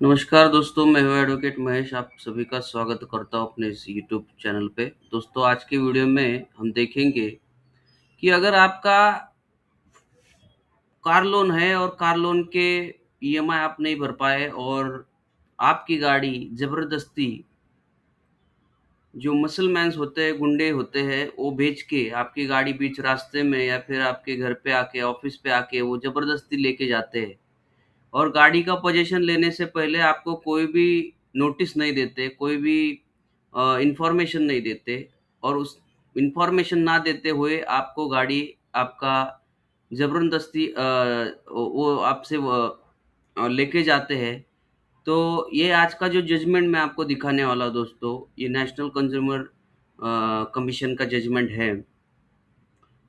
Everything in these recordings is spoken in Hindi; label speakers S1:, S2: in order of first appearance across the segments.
S1: नमस्कार दोस्तों, मैं हूँ एडवोकेट महेश। आप सभी का स्वागत करता हूँ अपने इस यूट्यूब चैनल पे। दोस्तों, आज की वीडियो में हम देखेंगे कि अगर आपका कार लोन है और कार लोन के ईएमआई आप नहीं भर पाए और आपकी गाड़ी ज़बरदस्ती जो मसलमैन्स होते हैं, गुंडे होते हैं, वो बेच के आपकी गाड़ी बीच रास्ते में या फिर आपके घर पे आके, ऑफ़िस पे आके वो ज़बरदस्ती लेके जाते हैं। और गाड़ी का पोज़ीशन लेने से पहले आपको कोई भी नोटिस नहीं देते, कोई भी इन्फॉर्मेशन नहीं देते और उस इन्फॉर्मेशन ना देते हुए आपको गाड़ी आपका ज़बरदस्ती वो आपसे लेके जाते हैं। तो ये आज का जो जजमेंट मैं आपको दिखाने वाला हूँ दोस्तों, ये नेशनल कंज़्यूमर कमीशन का जजमेंट है।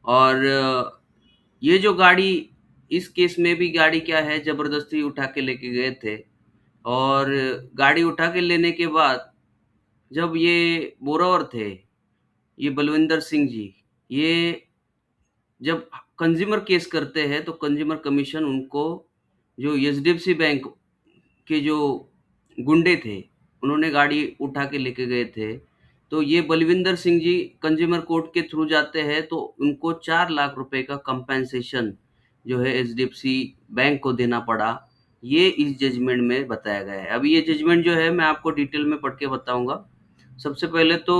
S1: और ये जो गाड़ी इस केस में भी गाड़ी क्या है ज़बरदस्ती उठा के लेके गए थे और गाड़ी उठा के लेने के बाद जब ये बोरोवर थे, ये बलविंदर सिंह जी, ये जब कंज़्यूमर केस करते हैं तो कंज़्यूमर कमीशन उनको जो एचडीएफसी बैंक के जो गुंडे थे, उन्होंने गाड़ी उठा के लेके गए थे। तो ये बलविंदर सिंह जी कंज़्यूमर कोर्ट के थ्रू जाते हैं तो उनको 4 लाख रुपए का कंपेंसेशन जो है एचडीएफसी बैंक को देना पड़ा। ये इस जजमेंट में बताया गया है। अब ये जजमेंट जो है मैं आपको डिटेल में पढ़ के बताऊँगा। सबसे पहले तो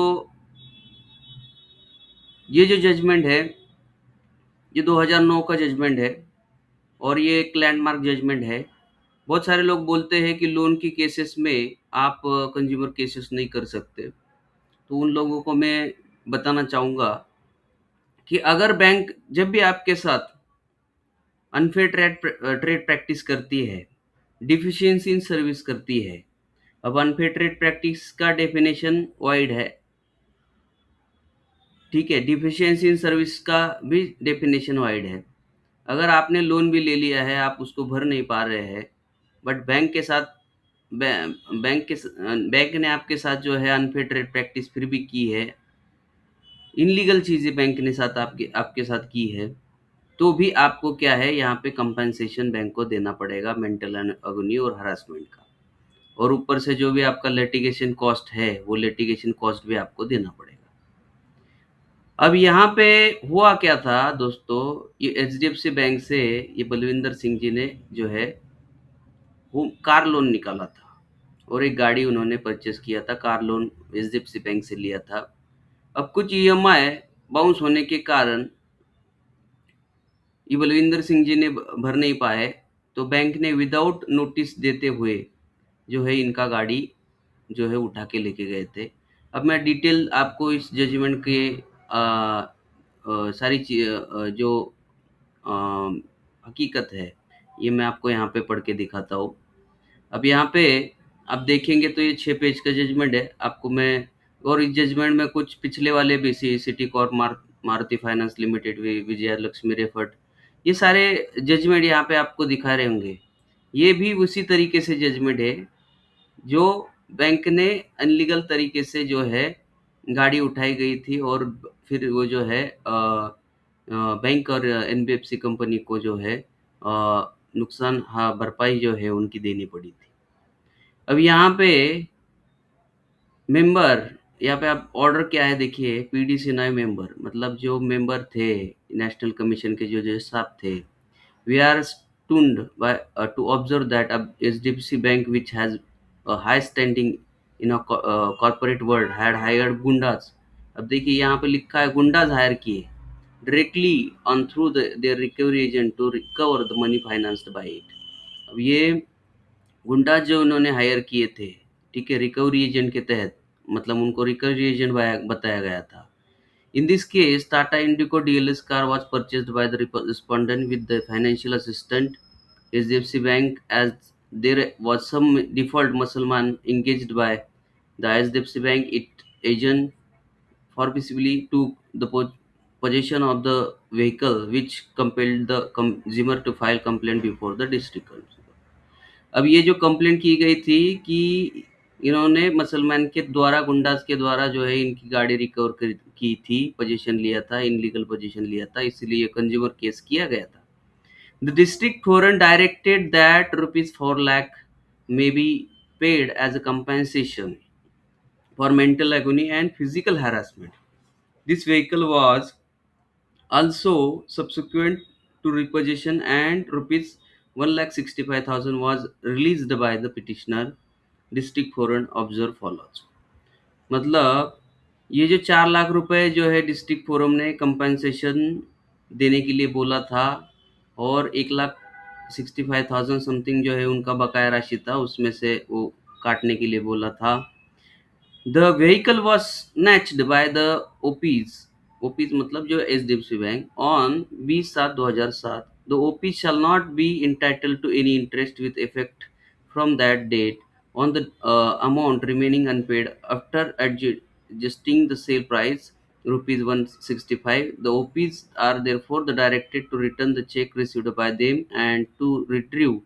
S1: ये जो जजमेंट है, ये 2009 का जजमेंट है और ये एक लैंडमार्क जजमेंट है। बहुत सारे लोग बोलते हैं कि लोन की केसेस में आप कंज़्यूमर केसेस नहीं कर सकते। तो उन लोगों को मैं बताना चाहूँगा कि अगर बैंक जब भी आपके साथ अनफ़ेयर ट्रेड प्रैक्टिस करती है, डेफ़िशिएंसी इन सर्विस करती है। अब अनफ़ेयर ट्रेड प्रैक्टिस का डेफ़िनेशन वाइड है, ठीक है? डेफ़िशिएंसी इन सर्विस का भी डेफ़िनेशन वाइड है। अगर आपने लोन भी ले लिया है, आप उसको भर नहीं पा रहे हैं, बट बैंक के साथ बै बैंक ने आपके साथ जो है अनफ़ेयर ट्रेड प्रैक्टिस फिर भी की है, इल्लीगल चीज़ें बैंक ने साथ आपके आपके साथ की है, तो भी आपको क्या है यहाँ पे कंपेंसेशन बैंक को देना पड़ेगा मेंटल एगोनी और हरासमेंट का। और ऊपर से जो भी आपका लिटिगेशन कॉस्ट है, वो लिटिगेशन कॉस्ट भी आपको देना पड़ेगा। अब यहाँ पे हुआ क्या था दोस्तों, ये एचडीएफसी बैंक से ये बलविंदर सिंह जी ने जो है वो कार लोन निकाला था और एक गाड़ी उन्होंने परचेज़ किया था, कार लोन एचडीएफसी बैंक से लिया था। अब कुछ ईएमआई बाउंस होने के कारण ये बलविंदर सिंह जी ने भर नहीं पाए, तो बैंक ने विदाउट नोटिस देते हुए जो है इनका गाड़ी जो है उठा के लेके गए थे। अब मैं डिटेल आपको इस जजमेंट के सारी जो अ, हकीकत है, ये मैं आपको यहाँ पे पढ़ के दिखाता हूँ। अब यहाँ पे आप देखेंगे तो ये 6 पेज का जजमेंट है। आपको मैं और इस जजमेंट में कुछ पिछले वाले भी city Corp Maruti finance limited, Vijaya Lakshmi referred, ये सारे जजमेंट यहाँ पे आपको दिखा रहे होंगे। ये भी उसी तरीके से जजमेंट है, जो बैंक ने अनलीगल तरीके से जो है गाड़ी उठाई गई थी और फिर वो जो है बैंक और एनबीएफसी कंपनी को जो है नुकसान हाँ, भरपाई जो है उनकी देनी पड़ी थी। अब यहाँ पे मेंबर, यहाँ पे आप ऑर्डर क्या है देखिए, पीडी सिन्हा मेंबर, मतलब जो मेंबर थे नेशनल कमीशन के जो जज साहब थे, we are stunned by to observe that a HDFC Bank, which has a high standing in a corporate world, had hired गुंडाज। अब देखिए यहाँ पे लिखा है गुंडाज हायर किए directly on through their recovery agent to recover the money financed by it। अब ये गुंडा जो उन्होंने हायर किए थे, ठीक है, रिकवरी एजेंट के तहत, मतलब उनको रिकवरी एजेंट बताया गया था। In this case, Tata Indigo DLS car was purchased by the respondent with the financial assistant HDFC Bank, as there was some default Mussalman engaged by the HDFC Bank. It agent forcibly took the possession of the vehicle, which compelled the consumer to file complaint before the district council। अब ये जो कंप्लेंट की गई थी कि इन्होंने मुसलमान के द्वारा, गुंडास के द्वारा जो है इनकी गाड़ी रिकवर की थी, पोजीशन लिया था, इनलीगल पोजीशन लिया था, इसलिए कंज्यूमर केस किया गया था। द डिस्ट्रिक्ट फोरन directed that ₹4 lakh may be paid as a compensation for mental agony and physical harassment. This vehicle was also subsequent to repossession, and rupees 1,65,000 was released by the petitioner. District foreign observe follows. मतलब ये जो 4 लाख रुपए जो है डिस्ट्रिक्ट फोरम ने कंपनसेशन देने के लिए बोला था, और 1,65,000 समथिंग जो है उनका बकाया राशि था, उसमें से वो काटने के लिए बोला था। The vehicle was snatched by the OPs. OPs मतलब जो HDFC bank on 20/7/2007. The OPs shall not be entitled to any interest with effect from that date on the amount remaining unpaid after adjusting the sale price rupees 165. The OPs are therefore the directed to return the check received by them and to retrieve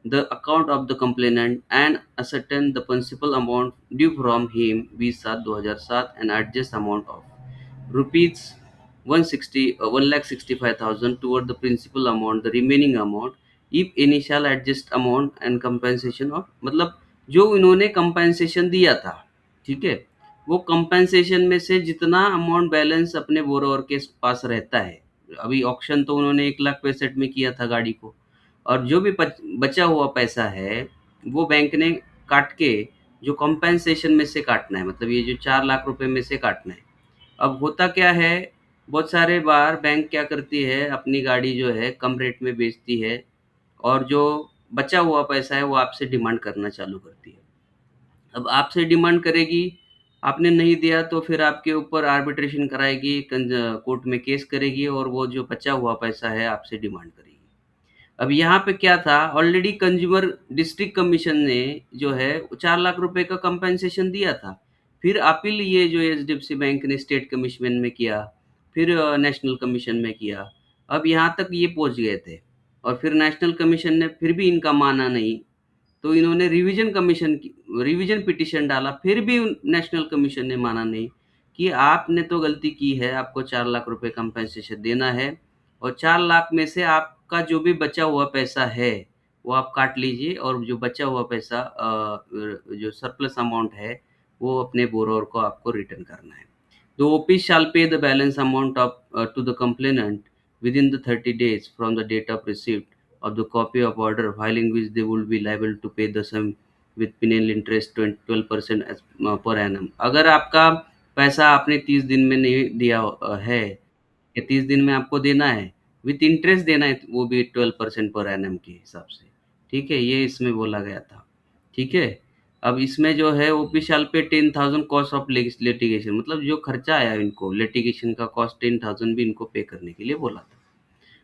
S1: the account of the complainant and ascertain the principal amount due from him 20/7/2007 and adjust amount of rupees 1,65,000 toward the principal amount, the remaining amount if any shall adjust amount and compensation of, मतलब जो इन्होंने compensation दिया था, ठीक है, वो compensation में से जितना अमाउंट बैलेंस अपने बोरोवर के पास रहता है, अभी ऑक्शन तो उन्होंने 1,65,000 में किया था गाड़ी को, और जो भी बचा हुआ पैसा है वो बैंक ने काट के जो कंपेंसेशन में से काटना है, मतलब ये जो 4 लाख रुपए में से काटना है। अब होता क्या है, बहुत सारे बार बैंक क्या करती है, अपनी गाड़ी जो है कम रेट में बेचती है, और जो बचा हुआ पैसा है वो आपसे डिमांड करना चालू करती है। अब आपसे डिमांड करेगी, आपने नहीं दिया तो फिर आपके ऊपर आर्बिट्रेशन कराएगी, कोर्ट में केस करेगी, और वो जो बचा हुआ पैसा है आपसे डिमांड करेगी। अब यहाँ पे क्या था, ऑलरेडी कंज्यूमर डिस्ट्रिक्ट कमीशन ने जो है 4 लाख रुपए का कंपेंसेशन दिया था। फिर अपील ये जो एचडीएफसी बैंक ने स्टेट कमीशन में किया, फिर नेशनल कमीशन में किया। अब यहाँ तक ये पहुँच गए थे, और फिर नेशनल कमीशन ने फिर भी इनका माना नहीं, तो इन्होंने रिवीजन पिटीशन डाला, फिर भी नेशनल कमीशन ने माना नहीं कि आपने तो गलती की है, आपको 4 लाख रुपए कंपेंसेशन देना है, और 4 लाख में से आपका जो भी बचा हुआ पैसा है वो आप काट लीजिए, और जो बचा हुआ पैसा जो सरप्लस अमाउंट है वो अपने बोरोवर को आपको रिटर्न करना है। The OP shall pay the balance amount of to the complainant within the 30 days from the date of receipt of the copy of order, filing which they will be liable to pay the sum with penal interest 12% as per annum. अगर आपका पैसा आपने 30 दिन में नहीं दिया है, या 30 दिन में आपको देना है, विथ इंटरेस्ट देना है, वो भी 12% पर एनम के हिसाब से, ठीक है, ये इसमें बोला गया था, ठीक है। अब इसमें जो है ओपी शाल पे 10,000 कॉस्ट ऑफ लिटिगेशन, मतलब जो खर्चा आया इनको लिटिगेशन का कॉस्ट 10,000 भी इनको पे करने के लिए बोला था।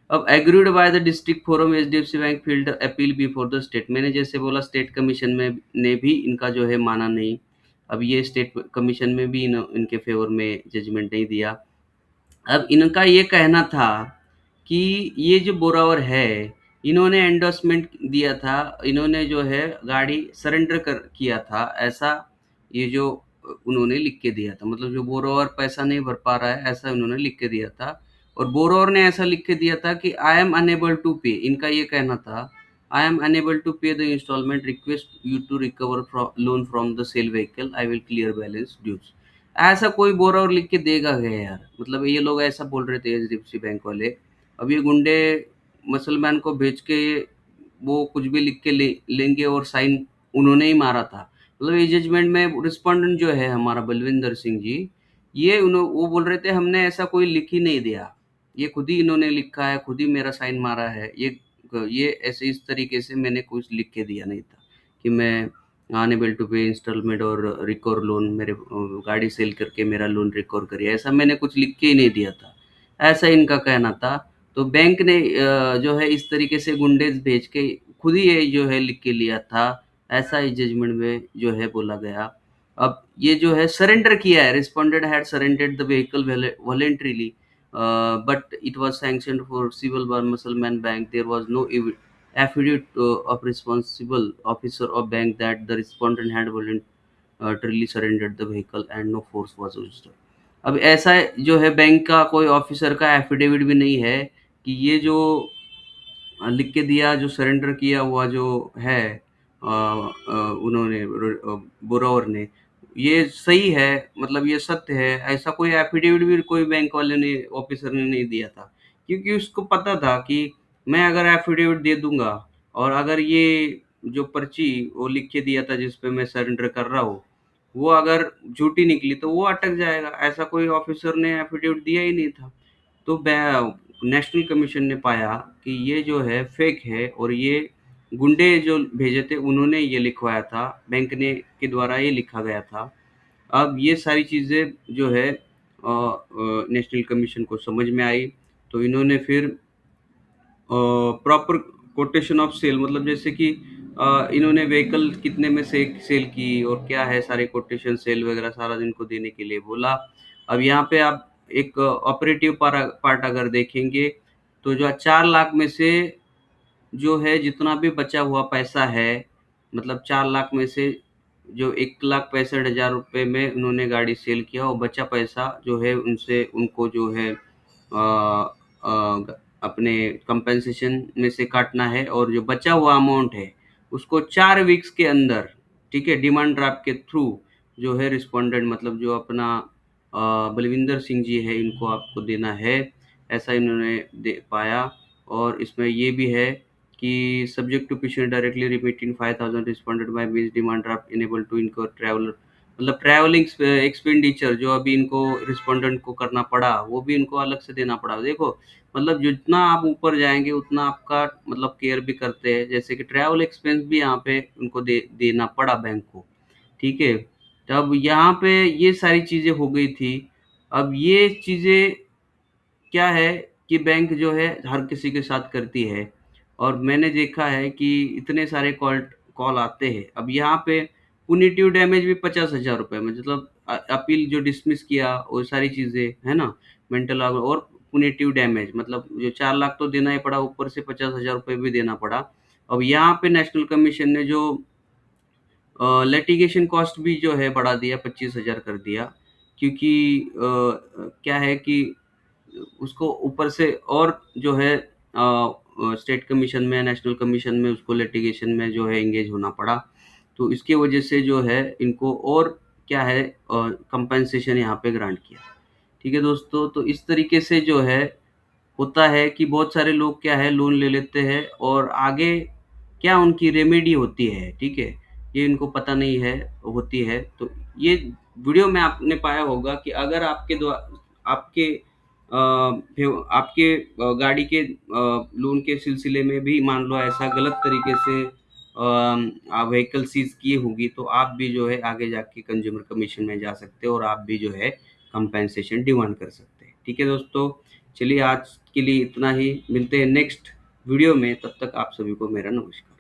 S1: अब agreed by the district forum HDFC bank field appeal before the state, मैंने जैसे बोला स्टेट कमीशन में ने भी इनका जो है माना नहीं। अब ये स्टेट कमीशन में भी इनके फेवर में जजमेंट नहीं दिया। अब इनका ये कहना था कि ये जो बोरावर है, इन्होंने एंडोर्समेंट दिया था, इन्होंने जो है गाड़ी सरेंडर किया था, ऐसा ये जो उन्होंने लिख के दिया था, मतलब जो बोरावर पैसा नहीं भर पा रहा है ऐसा उन्होंने लिख के दिया था। और बोरावर ने ऐसा लिख के दिया था कि आई एम अनेबल टू पे, इनका ये कहना था, I am unable to pay the instalment, request you to recover loan from the sale vehicle, I will clear balance dues. ऐसा कोई बोरावर लिख के देगा क्या यार, मतलब ये लोग ऐसा बोल रहे थे एचडीएफसी बैंक वाले। अब ये गुंडे मुसलमान को भेज के वो कुछ भी लिख के लेंगे, और साइन उन्होंने ही मारा था। मतलब ये जजमेंट में रिस्पोंडेंट जो है हमारा बलविंदर सिंह जी, ये वो बोल रहे थे हमने ऐसा कोई लिख ही नहीं दिया, ये खुद ही इन्होंने लिखा है, खुद ही मेरा साइन मारा है, ये ऐसे इस तरीके से मैंने कुछ लिख के दिया नहीं था कि मैं अनेबल टू पे इंस्टॉलमेंट और रिकवर लोन, मेरे गाड़ी सेल करके मेरा लोन रिकवर करिए, ऐसा मैंने कुछ लिख के ही नहीं दिया था, ऐसा इनका कहना था। तो बैंक ने जो है इस तरीके से गुंडेज भेज के खुद ही ये जो है लिख के लिया था, ऐसा इस जजमेंट में जो है बोला गया। अब ये जो है सरेंडर किया है, respondent had surrendered the vehicle voluntarily, but it was sanctioned for civil by Mussalman Bank. There was no affidavit of responsible officer of bank that the respondent had voluntarily surrendered the vehicle and no force was used. अब ऐसा जो है बैंक का कोई ऑफिसर का एफिडेविट भी नहीं है कि ये जो लिख के दिया, जो सरेंडर किया हुआ जो है उन्होंने बोरोवर ने, ये सही है, मतलब ये सत्य है। ऐसा कोई एफिडेविट भी कोई बैंक वाले ने, ऑफिसर ने नहीं दिया था, क्योंकि उसको पता था कि मैं अगर एफिडेविट दे दूंगा और अगर ये जो पर्ची वो लिख के दिया था जिस पे मैं सरेंडर कर रहा हूँ, वो अगर झूठी निकली तो वो अटक जाएगा। ऐसा कोई ऑफिसर ने एफिडेविट दिया ही नहीं था। तो नेशनल कमीशन ने पाया कि ये जो है फेक है, और ये गुंडे जो भेजे थे उन्होंने ये लिखवाया था, बैंक ने के द्वारा ये लिखा गया था। अब ये सारी चीज़ें जो है नेशनल कमीशन को समझ में आई, तो इन्होंने फिर प्रॉपर कोटेशन ऑफ सेल, मतलब जैसे कि इन्होंने व्हीकल कितने में से सेल की और क्या है, सारे कोटेशन सेल वगैरह सारा इनको देने के लिए बोला। अब यहाँ पे आप एक ऑपरेटिव पार्ट अगर देखेंगे, तो जो 4 लाख में से जो है जितना भी बचा हुआ पैसा है, मतलब 4 लाख में से जो 1,65,000 रुपए में उन्होंने गाड़ी सेल किया, और बचा पैसा जो है उनसे उनको जो है अपने कंपेंसेशन में से काटना है, और जो बचा हुआ अमाउंट है उसको 4 वीक्स के अंदर, ठीक है, डिमांड ड्राफ्ट के थ्रू जो है रिस्पोंडेंट, मतलब जो अपना बलविंदर सिंह जी है, इनको आपको देना है। ऐसा इन्होंने दे पाया। और इसमें ये भी है कि subject to patient directly remitting 5,000 responded by means demand draft enable to इनको ट्रैवलर, मतलब ट्रैवलिंग एक्सपेंडिचर जो अभी इनको रिस्पोंडेंट को करना पड़ा, वो भी इनको अलग से देना पड़ा। देखो, मतलब जितना आप ऊपर जाएंगे उतना आपका मतलब केयर भी करते हैं, जैसे कि ट्रैवल एक्सपेंस भी यहाँ पे उनको देना पड़ा बैंक को, ठीक है। तब यहाँ पे ये सारी चीजें हो गई थी। अब ये चीजें क्या है कि बैंक जो है हर किसी के साथ करती है, और मैंने देखा है कि इतने सारे कॉल कॉल आते हैं। अब यहाँ पे पुनिटिव डैमेज भी 50,000 रुपए में, मतलब अपील जो डिसमिस किया वो सारी चीजें है ना, मेंटल और पुनिटिव डैमेज, मतलब जो 4 लाख तो देना ही पड़ा, ऊपर से 50,000 रुपए भी देना पड़ा। अब यहाँ पे नेशनल कमीशन ने जो लिटिगेशन कॉस्ट भी जो है बढ़ा दिया, 25,000 कर दिया, क्योंकि क्या है कि उसको ऊपर से और जो है स्टेट कमीशन में, नेशनल कमीशन में उसको लिटिगेशन में जो है एंगेज होना पड़ा। तो इसकी वजह से जो है इनको और क्या है कंपेंसेशन यहाँ पे ग्रांट किया। ठीक है दोस्तों, तो इस तरीके से जो है होता है कि बहुत सारे लोग क्या है लोन ले लेते हैं, और आगे क्या उनकी रेमेडी होती है, ठीक है, ये इनको पता नहीं है होती है। तो ये वीडियो में आपने पाया होगा कि अगर आपके आपके आपके गाड़ी के लोन के सिलसिले में भी मान लो ऐसा गलत तरीके से व्हीकल सीज किए होगी, तो आप भी जो है आगे जाके कंज्यूमर कमीशन में जा सकते हो, और आप भी जो है कंपेंसेशन डिमांड कर सकते हैं। ठीक है दोस्तों, चलिए आज के लिए इतना ही, मिलते हैं नेक्स्ट वीडियो में, तब तक आप सभी को मेरा नमस्कार।